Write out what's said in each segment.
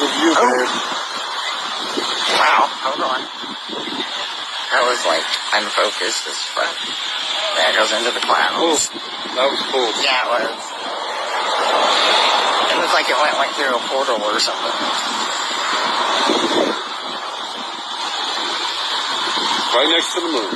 of you, man. Wow, hold on. That was like unfocused as fuck. That goes into the clouds. Cool. That was cool. Yeah, it was. It was like it went like through a portal or something. Right next to the moon.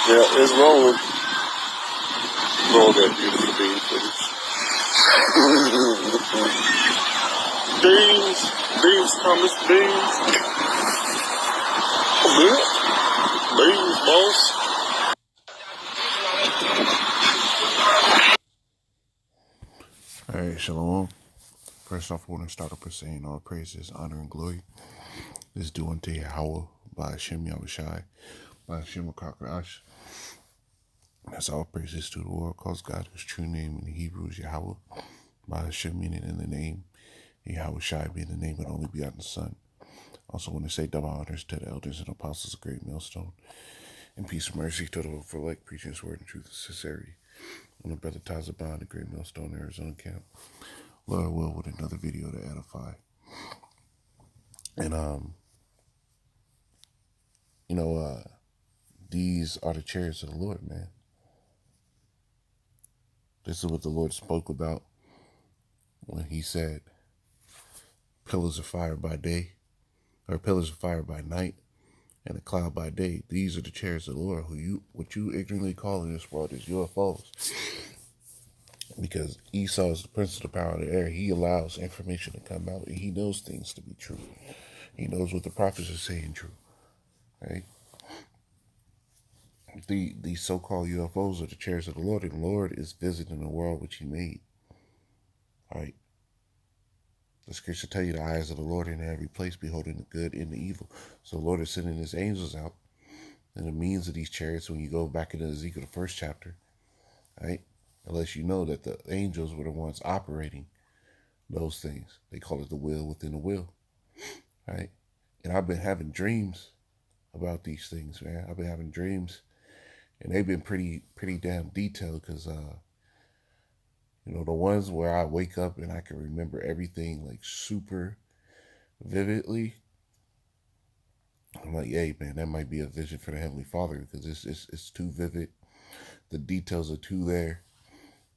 Yeah, it's rolling. Roll that beautiful bean, please. Beans, Thomas, beans. Beans, boss. Alright, shalom. First off, I want to start off by saying all praises, honor, and glory is due unto Yahweh by Hashem Yahushai, by Hashem Kakarash. That's all praises to the Lord, cause God whose true name in the Hebrew is Yahweh, by Hashem meaning in the name, and Yahushai being the name of the only begotten Son. Also want to say double honors to the elders and apostles of Great Millstone, and peace and mercy to the for like preaching his word and truth and sincerity. On the brother Tazaban, the Great Millstone, Arizona camp. Lord will with another video to edify. And these are the chariots of the Lord, man. This is what the Lord spoke about when he said, pillars of fire by day, or pillars of fire by night, and a cloud by day. These are the chariots of the Lord, what you ignorantly call in this world is UFOs. Because Esau is the prince of the power of the air. He allows information to come out, and he knows things to be true. He knows what the prophets are saying true, right? The so-called UFOs are the chariots of the Lord, and the Lord is visiting the world which he made, right? The scripture tell you the eyes of the Lord in every place, beholding the good and the evil. So the Lord is sending his angels out, and the means of these chariots, when you go back into Ezekiel, the first chapter, right? Unless you know that the angels were the ones operating those things. They call it the will within the will, right? And I've been having dreams about these things, man. I've been having dreams, and they've been pretty damn detailed, because, the ones where I wake up and I can remember everything like super vividly, I'm like, hey, man, that might be a vision for the Heavenly Father, because it's too vivid. The details are too there.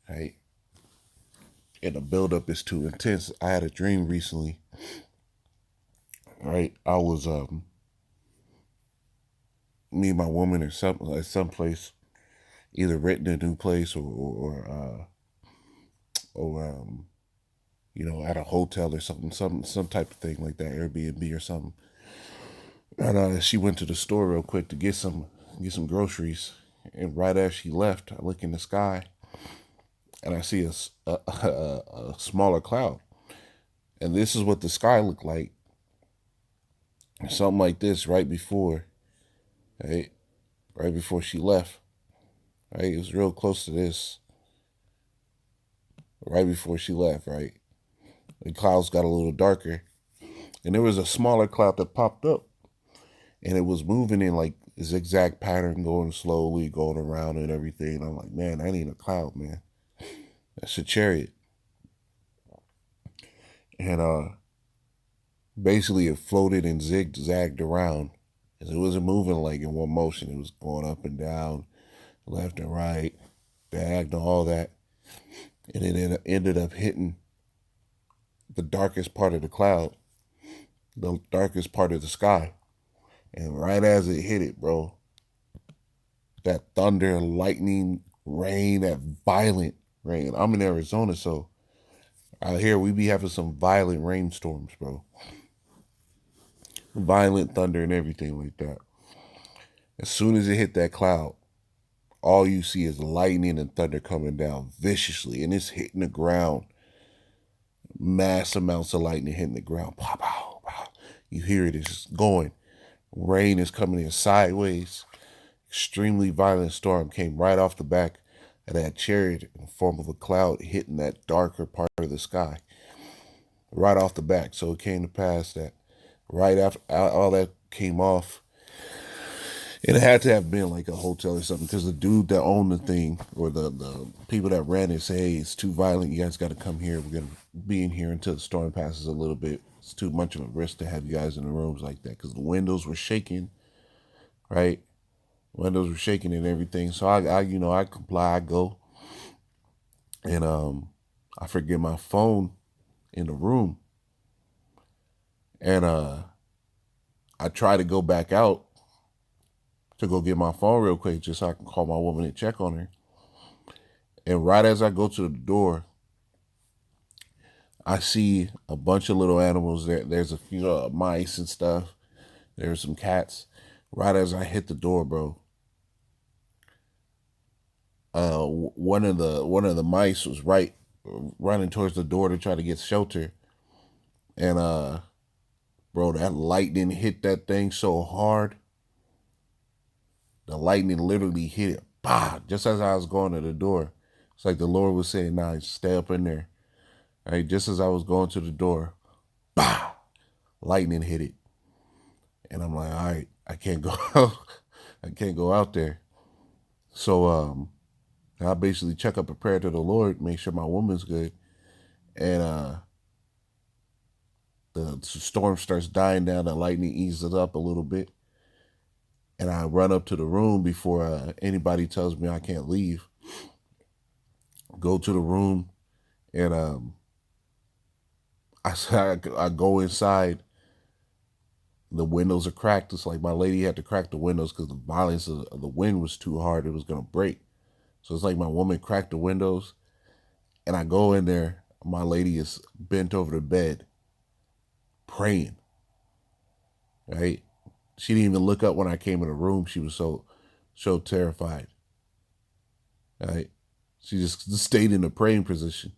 Right? And the buildup is too intense. I had a dream recently. Right? I was me and my woman or something at some place, either renting a new place or at a hotel or something, some type of thing like that, Airbnb or something. And she went to the store real quick to get some groceries. And right as she left, I look in the sky, and I see a smaller cloud. And this is what the sky looked like. Something like this right before she left. Right? It was real close to this. Right before she left, right? The clouds got a little darker. And there was a smaller cloud that popped up. And it was moving in like a zigzag pattern, going slowly, going around and everything. I'm like, man, that ain't a cloud, man. That's a chariot. And basically it floated and zigzagged around. It wasn't moving like in one motion. It was going up and down, left and right, diagonal, all that. And it ended up hitting the darkest part of the cloud, the darkest part of the sky. And right as it hit it, bro, that thunder, lightning, rain, that violent rain. I'm in Arizona, so out here we be having some violent rainstorms, bro. Violent thunder and everything like that. As soon as it hit that cloud, all you see is lightning and thunder coming down viciously, and it's hitting the ground. Mass amounts of lightning hitting the ground. Pow, pow, pow. You hear it, it's just going. Rain is coming in sideways. Extremely violent storm came right off the back of that chariot in the form of a cloud hitting that darker part of the sky. Right off the back. So it came to pass that right after all that came off. And it had to have been like a hotel or something because the dude that owned the thing or the people that ran it say, hey, it's too violent. You guys got to come here. We're going to be in here until the storm passes a little bit. It's too much of a risk to have you guys in the rooms like that because the windows were shaking, right? Windows were shaking and everything. So I comply. I go and I forget my phone in the room. And I try to go back out to go get my phone real quick just so I can call my woman and check on her. And right as I go to the door, I see a bunch of little animals there. There's a few mice and stuff. There's some cats. Right as I hit the door, bro, one of the mice was right running towards the door to try to get shelter. And bro, that lightning hit that thing so hard. The lightning literally hit it, bah, just as I was going to the door. It's like the Lord was saying, nah, stay up in there. All right, just as I was going to the door, bah, lightning hit it. And I'm like, all right, I can't go out. I can't go out there. So I basically check up a prayer to the Lord, make sure my woman's good. And the storm starts dying down, the lightning eases up a little bit. And I run up to the room before anybody tells me I can't leave. Go to the room, and I go inside. The windows are cracked. It's like my lady had to crack the windows because the violence of the wind was too hard. It was going to break. So it's like my woman cracked the windows, and I go in there. My lady is bent over the bed, praying, right? She didn't even look up when I came in the room. She was so terrified. Right? She just stayed in the praying position.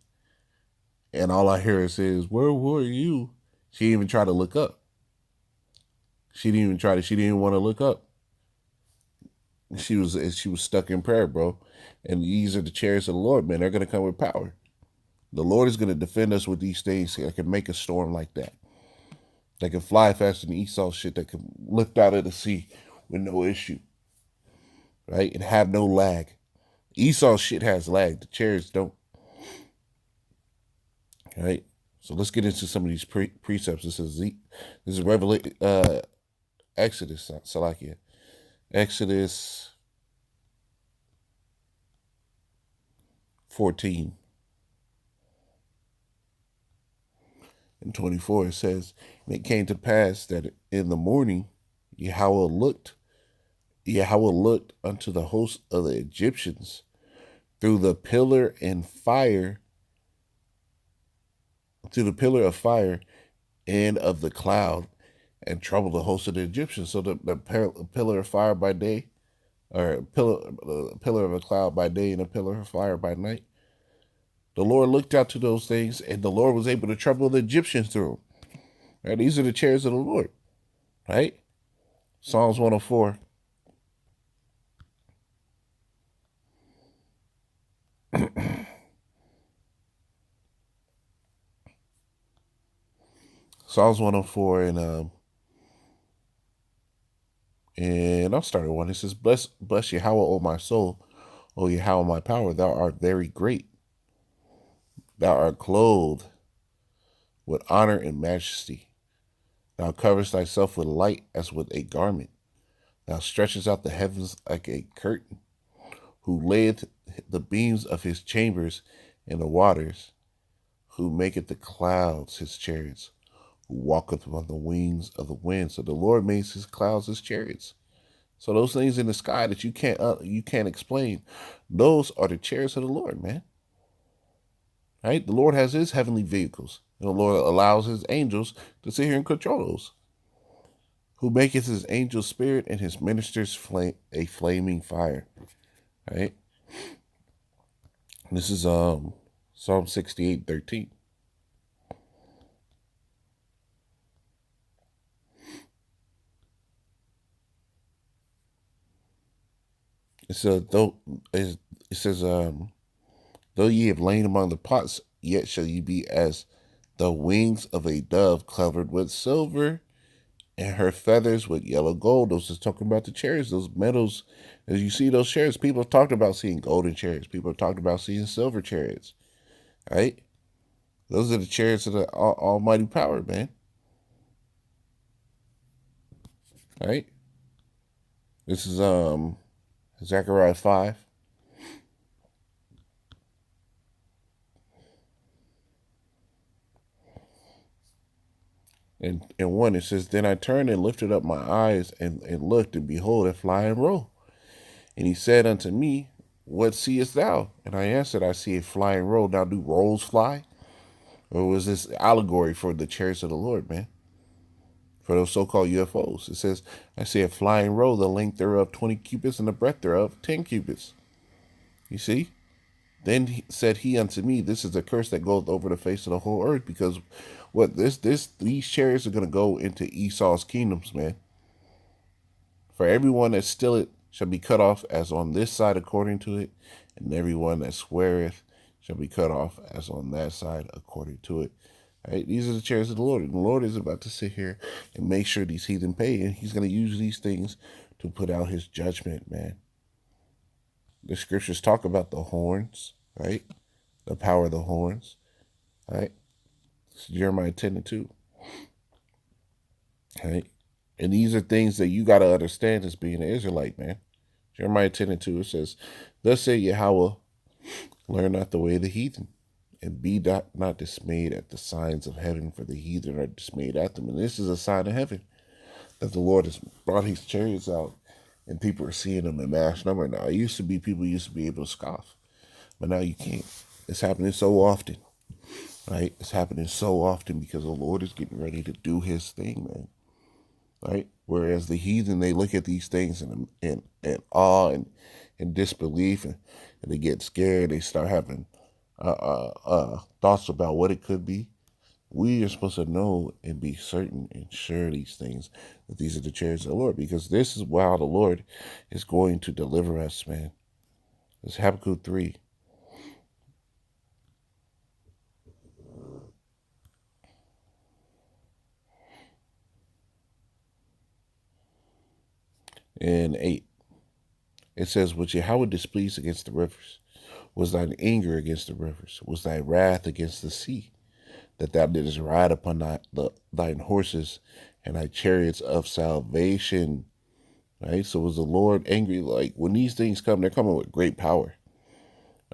And all I hear her say is, where were you? She didn't even try to look up. She didn't want to look up. She was stuck in prayer, bro. And these are the chariots of the Lord, man. They're going to come with power. The Lord is going to defend us with these things that can make a storm like that. That can fly faster than Esau's shit, that can lift out of the sea with no issue. Right? And have no lag. Esau's shit has lag. The chariots don't. Right? So let's get into some of these precepts. This is Revelation, Exodus, Salakia. Exodus 14 and 24. It says, and it came to pass that in the morning Yahweh looked unto the host of the Egyptians through the pillar of fire and of the cloud, and troubled the host of the Egyptians. So the pillar of fire by day, or a pillar of a cloud by day and a pillar of fire by night. The Lord looked out to those things, and the Lord was able to trouble the Egyptians through them. Right? These are the chariots of the Lord. Right? Psalms 104. Psalms 104 and I'll start at 1. It says, Bless Yahweh, O my soul, O Yahweh, my power. Thou art very great. Thou art clothed with honor and majesty. Thou coverest thyself with light as with a garment. Thou stretchest out the heavens like a curtain. Who layeth the beams of his chambers in the waters. Who maketh the clouds his chariots. Who walketh upon the wings of the wind. So the Lord makes his clouds his chariots. So those things in the sky that you can't explain, those are the chariots of the Lord, man. Right? The Lord has his heavenly vehicles. And the Lord allows his angels to sit here and control those. Who maketh his angel spirit and his ministers a flaming fire. Right? This is Psalm 68:13. It says, though ye have lain among the pots, yet shall ye be as the wings of a dove covered with silver and her feathers with yellow gold. Those is talking about the chariots, those metals. As you see those chariots, people have talked about seeing golden chariots. People have talked about seeing silver chariots. Right? Those are the chariots of the almighty power, man. Right? This is Zechariah 5. And 1, it says, Then I turned and lifted up my eyes and looked, and behold, a flying roll. And he said unto me, What seest thou? And I answered, I see a flying roll. Now, do rolls fly? Or was this allegory for the chariots of the Lord, man? For those so-called UFOs. It says, I see a flying roll, the length thereof 20 cubits, and the breadth thereof 10 cubits. You see? Then said he unto me, This is a curse that goeth over the face of the whole earth, because these chariots are going to go into Esau's kingdoms, man. For everyone that stilleth shall be cut off as on this side according to it, and everyone that sweareth shall be cut off as on that side according to it. Right? These are the chariots of the Lord. And the Lord is about to sit here and make sure these heathen pay, and he's going to use these things to put out his judgment, man. The scriptures talk about the horns, right? The power of the horns, right? It's Jeremiah 10:2. Right? And these are things that you got to understand as being an Israelite, man. Jeremiah 10:2, it says, Thus say Yahweh, learn not the way of the heathen, and be not dismayed at the signs of heaven, for the heathen are dismayed at them. And this is a sign of heaven, that the Lord has brought his chariots out, and people are seeing them in mass number now. It used to be people used to be able to scoff, but now you can't. It's happening so often, right? It's happening so often because the Lord is getting ready to do his thing, man. Right? Whereas the heathen, they look at these things in awe and disbelief, and they get scared. They start having thoughts about what it could be. We are supposed to know and be certain and sure these things, that these are the chariots of the Lord, because this is how the Lord is going to deliver us, man. It's Habakkuk 3. And 8. It says, Which Yahweh displeased against the rivers, was thine anger against the rivers, was thy wrath against the sea, that thou didst ride upon thine horses and thy chariots of salvation. Right? So was the Lord angry? Like, when these things come, they're coming with great power.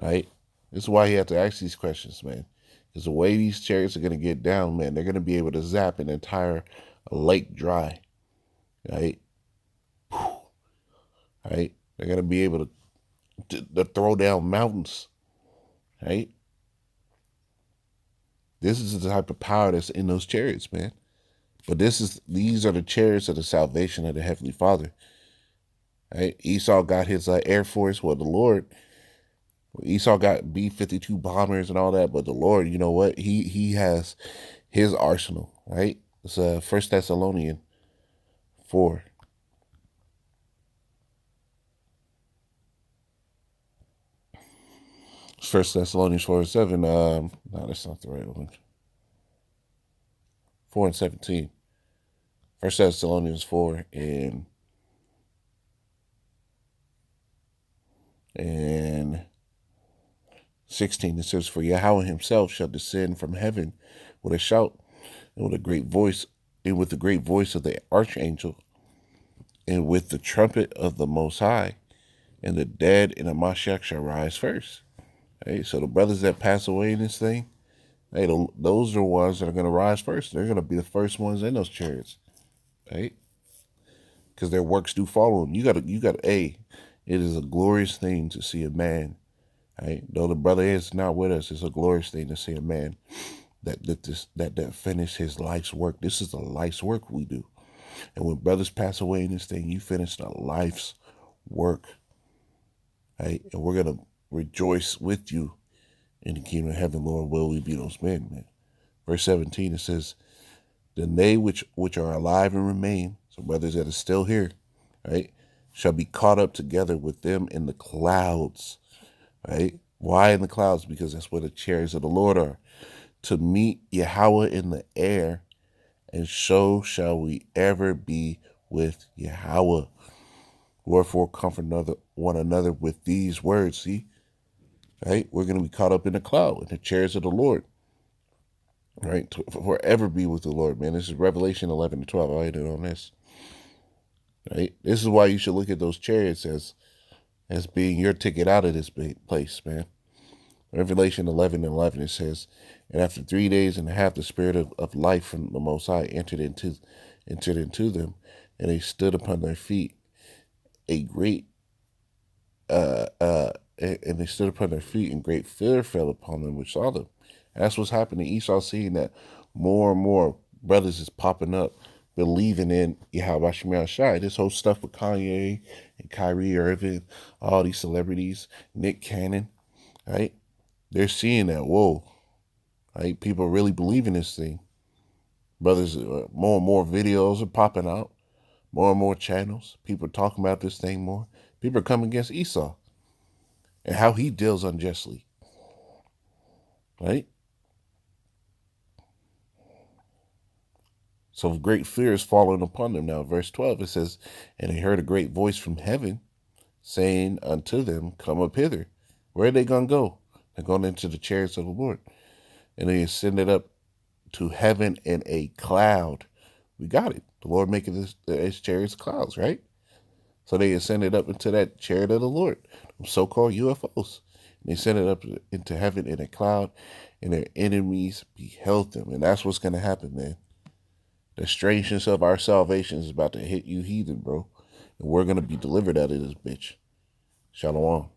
Right? This is why he had to ask these questions, man. Because the way these chariots are going to get down, man, they're going to be able to zap an entire lake dry. Right? Right? They're going to be able to throw down mountains. Right? This is the type of power that's in those chariots, man. But these are the chariots of the salvation of the Heavenly Father. Right? Esau got his Air Force. Well, the Lord, Esau got B-52 bombers and all that. But the Lord, you know what? He has his arsenal. Right? It's 1 Thessalonians 4. It's 1 Thessalonians 4:7. No, that's not the right one. 4:17. 1 Thessalonians 4 and 16. It says, For Yahweh himself shall descend from heaven with a shout, and with a great voice, and with the great voice of the archangel, and with the trumpet of the Most High, and the dead in the Mashiach shall rise first. Hey, so the brothers that pass away in this thing, hey, those are the ones that are going to rise first. They're going to be the first ones in those chariots, right? Because their works do follow them. You got it is a glorious thing to see a man, right? Though the brother is not with us, it's a glorious thing to see a man that finished his life's work. This is the life's work we do. And when brothers pass away in this thing, you finish the life's work, right? And we're going to rejoice with you in the kingdom of heaven. Lord, will we be those men, man? Verse 17, it says, Then they which are alive and remain, so brothers that are still here, right, shall be caught up together with them in the clouds, right? Why in the clouds? Because that's where the chariots of the Lord are, to meet Yahweh in the air, and so shall we ever be with Yahweh. Wherefore comfort one another with these words. See, right? We're going to be caught up in the cloud, in the chairs of the Lord, right? To forever be with the Lord, man. This is Revelation 11 to 12. I'll hit it on this, right? This is why you should look at those chariots as being your ticket out of this place, man. Revelation 11 and 11, it says, and after 3 days and a half, the spirit of life from the Most High entered into them, and they stood upon their feet. A great, and they stood upon their feet, and great fear fell upon them which saw them. And that's what's happening. Esau seeing that more and more brothers is popping up, believing in Yahweh Shemel Shai. This whole stuff with Kanye and Kyrie Irving, all these celebrities, Nick Cannon, right? They're seeing that, whoa, right? People really believe in this thing. Brothers, more and more videos are popping out, more and more channels. People are talking about this thing more. People are coming against Esau and how he deals unjustly, right? So great fear is falling upon them. Now, verse 12, it says, and they heard a great voice from heaven saying unto them, come up hither. Where are they going to go? They're going into the chariots of the Lord. And they ascended up to heaven in a cloud. We got it. The Lord making his chariots clouds, right? So they ascended up into that chariot of the Lord, so-called UFOs. And they ascended up into heaven in a cloud, and their enemies beheld them. And that's what's going to happen, man. The strangeness of our salvation is about to hit you heathen, bro. And we're going to be delivered out of this bitch. Shalom.